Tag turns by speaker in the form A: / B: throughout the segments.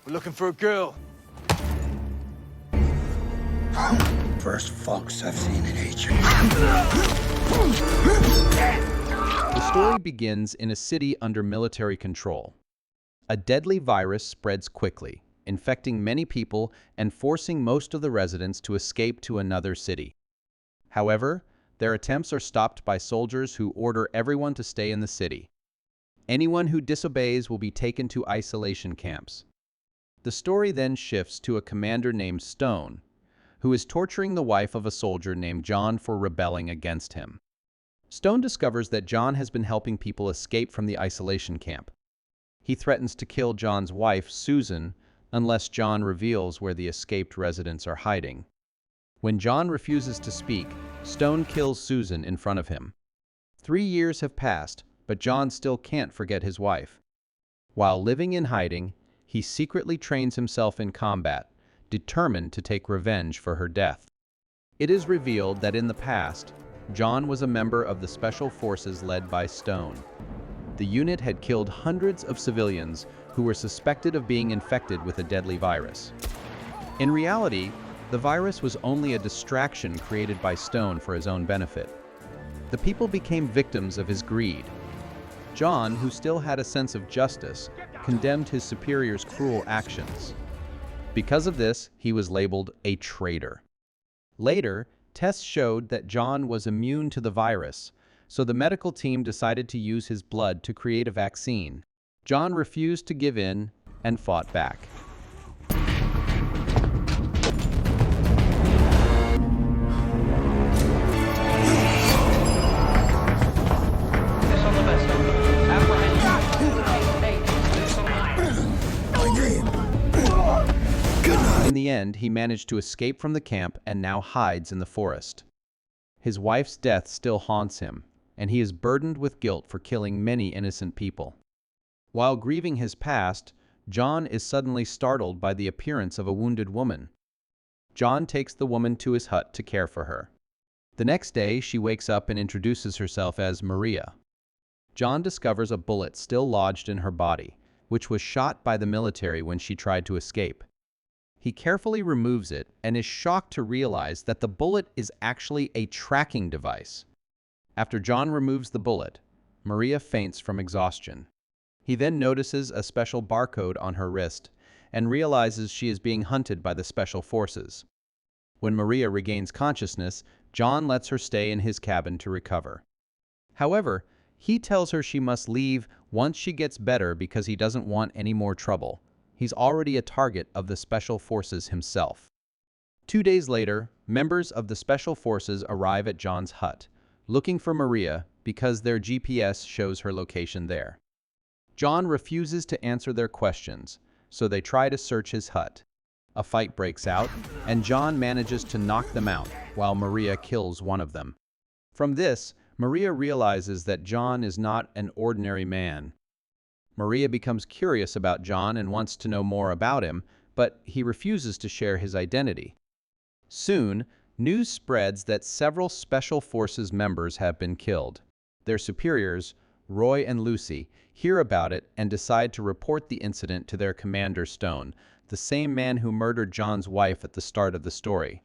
A: We're looking for a girl.
B: First fox I've seen in ages.
C: The story begins in a city under military control. A deadly virus spreads quickly, infecting many people and forcing most of the residents to escape to another city. However, their attempts are stopped by soldiers who order everyone to stay in the city. Anyone who disobeys will be taken to isolation camps. The story then shifts to a commander named Stone, who is torturing the wife of a soldier named John for rebelling against him. Stone discovers that John has been helping people escape from the isolation camp. He threatens to kill John's wife, Susan, unless John reveals where the escaped residents are hiding. When John refuses to speak, Stone kills Susan in front of him. 3 years have passed, but John still can't forget his wife. While living in hiding, he secretly trains himself in combat, determined to take revenge for her death. It is revealed that in the past, John was a member of the Special Forces led by Stone. The unit had killed hundreds of civilians who were suspected of being infected with a deadly virus. In reality, the virus was only a distraction created by Stone for his own benefit. The people became victims of his greed. John, who still had a sense of justice, condemned his superior's cruel actions. Because of this, he was labeled a traitor. Later, tests showed that John was immune to the virus, so the medical team decided to use his blood to create a vaccine. John refused to give in and fought back. In the end, he managed to escape from the camp and now hides in the forest. His wife's death still haunts him, and he is burdened with guilt for killing many innocent people. While grieving his past, John is suddenly startled by the appearance of a wounded woman. John takes the woman to his hut to care for her. The next day, she wakes up and introduces herself as Maria. John discovers a bullet still lodged in her body, which was shot by the military when she tried to escape. He carefully removes it and is shocked to realize that the bullet is actually a tracking device. After John removes the bullet, Maria faints from exhaustion. He then notices a special barcode on her wrist and realizes she is being hunted by the Special Forces. When Maria regains consciousness, John lets her stay in his cabin to recover. However, he tells her she must leave once she gets better because he doesn't want any more trouble. He's already a target of the Special Forces himself. 2 days later, members of the Special Forces arrive at John's hut, looking for Maria because their GPS shows her location there. John refuses to answer their questions, so they try to search his hut. A fight breaks out, and John manages to knock them out while Maria kills one of them. From this, Maria realizes that John is not an ordinary man. Maria becomes curious about John and wants to know more about him, but he refuses to share his identity. Soon, news spreads that several Special Forces members have been killed. Their superiors, Roy and Lucy, hear about it and decide to report the incident to their commander Stone, the same man who murdered John's wife at the start of the story.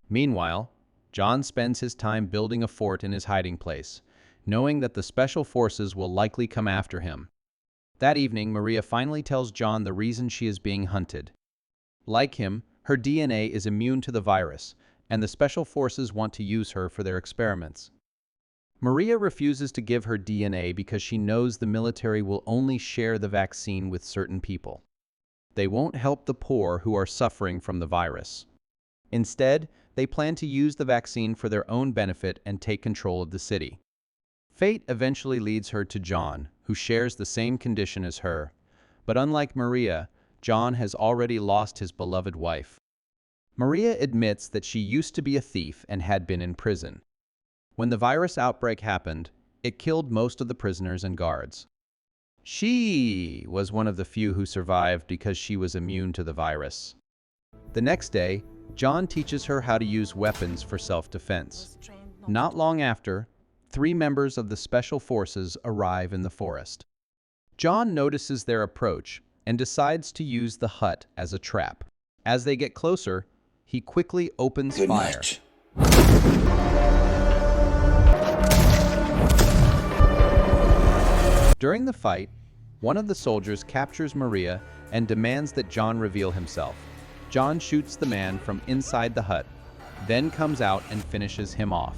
C: Meanwhile, John spends his time building a fort in his hiding place, knowing that the Special Forces will likely come after him. That evening, Maria finally tells John the reason she is being hunted. Like him, her DNA is immune to the virus, and the Special Forces want to use her for their experiments. Maria refuses to give her DNA because she knows the military will only share the vaccine with certain people. They won't help the poor who are suffering from the virus. Instead, they plan to use the vaccine for their own benefit and take control of the city. Fate eventually leads her to John, who shares the same condition as her. But unlike Maria, John has already lost his beloved wife. Maria admits that she used to be a thief and had been in prison. When the virus outbreak happened, it killed most of the prisoners and guards. She was one of the few who survived because she was immune to the virus. The next day, John teaches her how to use weapons for self-defense. Not long after, 3 members of the Special Forces arrive in the forest. John notices their approach and decides to use the hut as a trap. As they get closer, he quickly opens
B: Good
C: fire.
B: night.
C: During the fight, one of the soldiers captures Maria and demands that John reveal himself. John shoots the man from inside the hut, then comes out and finishes him off.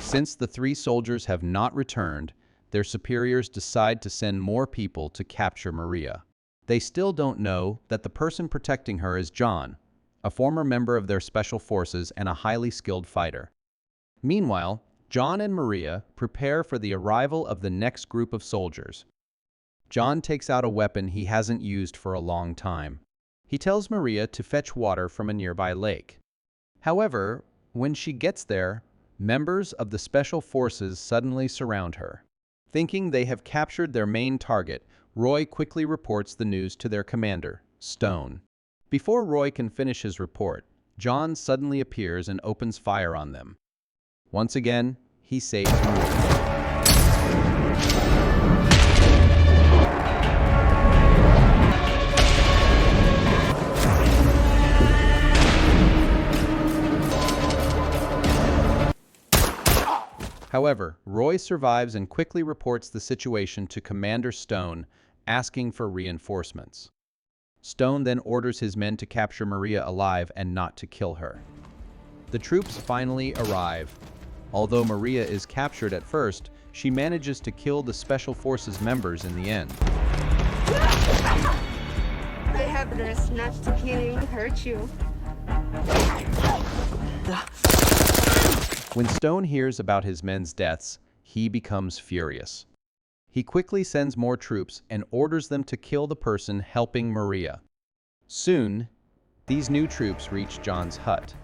C: Since the three soldiers have not returned, their superiors decide to send more people to capture Maria. They still don't know that the person protecting her is John, a former member of their special forces and a highly skilled fighter. Meanwhile, John and Maria prepare for the arrival of the next group of soldiers. John takes out a weapon he hasn't used for a long time. He tells Maria to fetch water from a nearby lake. However, when she gets there, members of the special forces suddenly surround her. Thinking they have captured their main target, Roy quickly reports the news to their commander, Stone. Before Roy can finish his report, John suddenly appears and opens fire on them. Once again, he saves Maria. However, Roy survives and quickly reports the situation to Commander Stone, asking for reinforcements. Stone then orders his men to capture Maria alive and not to kill her. The troops finally arrive. Although Maria is captured at first, she manages to kill the Special Forces members in the end.
A: They have this not to kill you, hurt you.
C: When Stone hears about his men's deaths, he becomes furious. He quickly sends more troops and orders them to kill the person helping Maria. Soon, these new troops reach John's hut.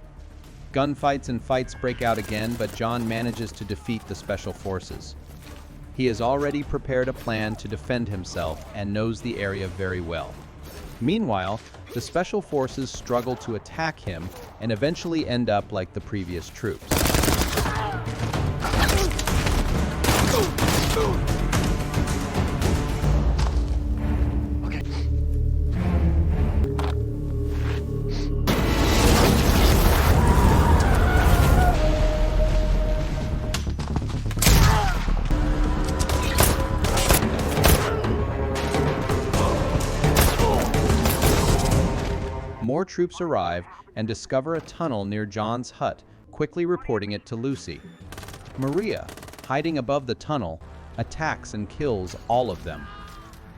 C: Gunfights and fights break out again, but John manages to defeat the Special Forces. He has already prepared a plan to defend himself and knows the area very well. Meanwhile, the Special Forces struggle to attack him and eventually end up like the previous troops. More troops arrive and discover a tunnel near John's hut, quickly reporting it to Lucy. Maria, hiding above the tunnel, attacks and kills all of them.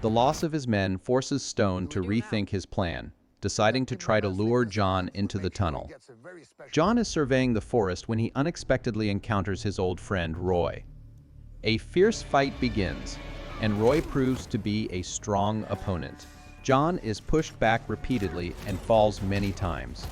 C: The loss of his men forces Stone to rethink his plan, deciding to try to lure John into the tunnel. John is surveying the forest when he unexpectedly encounters his old friend Roy. A fierce fight begins, and Roy proves to be a strong opponent. John is pushed back repeatedly and falls many times.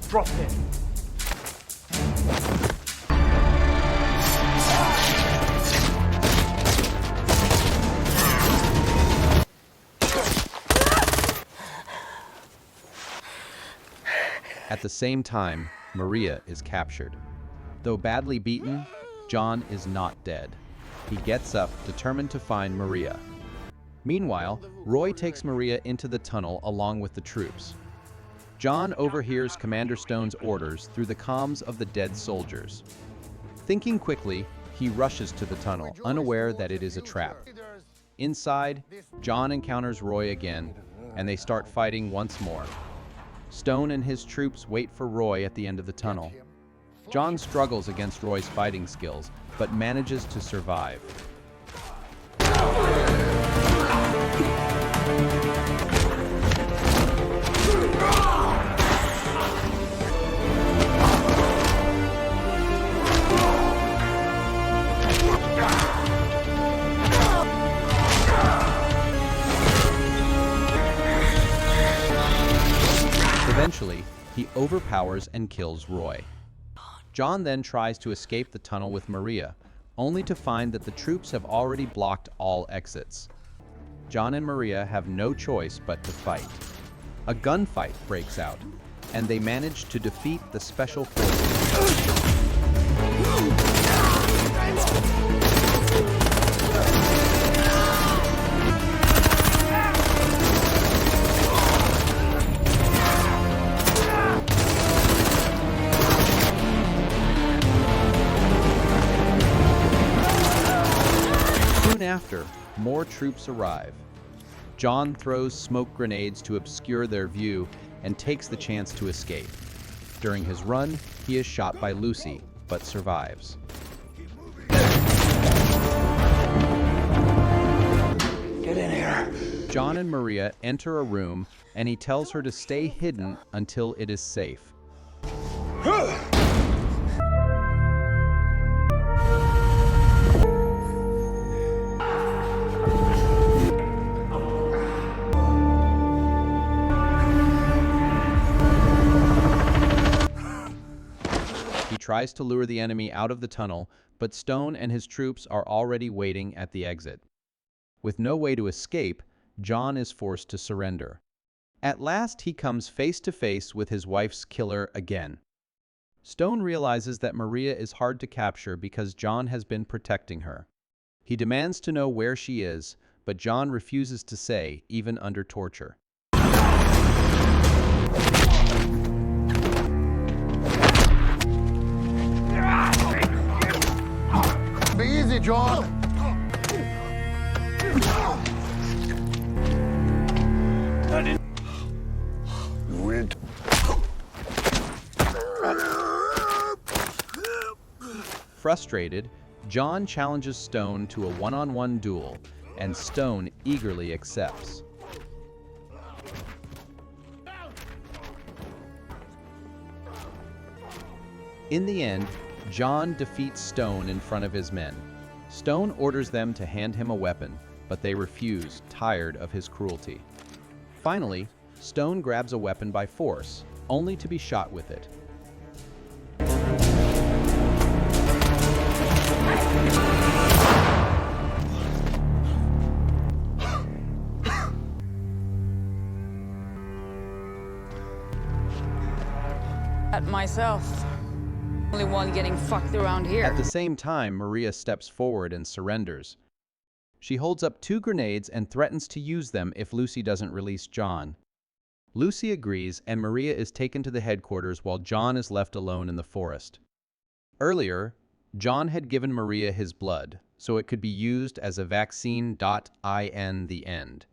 D: Drop him.
C: At the same time, Maria is captured. Though badly beaten, John is not dead. He gets up, determined to find Maria. Meanwhile, Roy takes Maria into the tunnel along with the troops. John overhears Commander Stone's orders through the comms of the dead soldiers. Thinking quickly, he rushes to the tunnel, unaware that it is a trap. Inside, John encounters Roy again, and they start fighting once more. Stone and his troops wait for Roy at the end of the tunnel. John struggles against Roy's fighting skills, but manages to survive. Eventually, he overpowers and kills Roy. John then tries to escape the tunnel with Maria, only to find that the troops have already blocked all exits. John and Maria have no choice but to fight. A gunfight breaks out, and they manage to defeat the special forces. Soon after, more troops arrive. John throws smoke grenades to obscure their view and takes the chance to escape. During his run, he is shot by Lucy, but survives.
B: Get in here.
C: John and Maria enter a room, and he tells her to stay hidden until it is safe. He tries to lure the enemy out of the tunnel, but Stone and his troops are already waiting at the exit. With no way to escape, John is forced to surrender. At last, he comes face to face with his wife's killer again. Stone realizes that Maria is hard to capture because John has been protecting her. He demands to know where she is, but John refuses to say, even under torture.
D: Be easy, John.
B: You went.
C: Frustrated, John challenges Stone to a one-on-one duel, and Stone eagerly accepts. In the end, John defeats Stone in front of his men. Stone orders them to hand him a weapon, but they refuse, tired of his cruelty. Finally, Stone grabs a weapon by force, only to be shot with it.
E: At myself. Only one getting fucked around here.
C: At the same time, Maria steps forward and surrenders. She holds up 2 grenades and threatens to use them if Lucy doesn't release John. Lucy agrees, and Maria is taken to the headquarters while John is left alone in the forest. Earlier, John had given Maria his blood, so it could be used as a vaccine. In the end.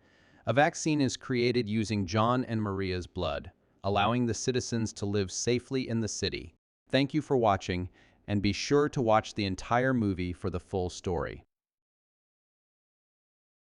C: A vaccine is created using John and Maria's blood, allowing the citizens to live safely in the city. Thank you for watching, and be sure to watch the entire movie for the full story.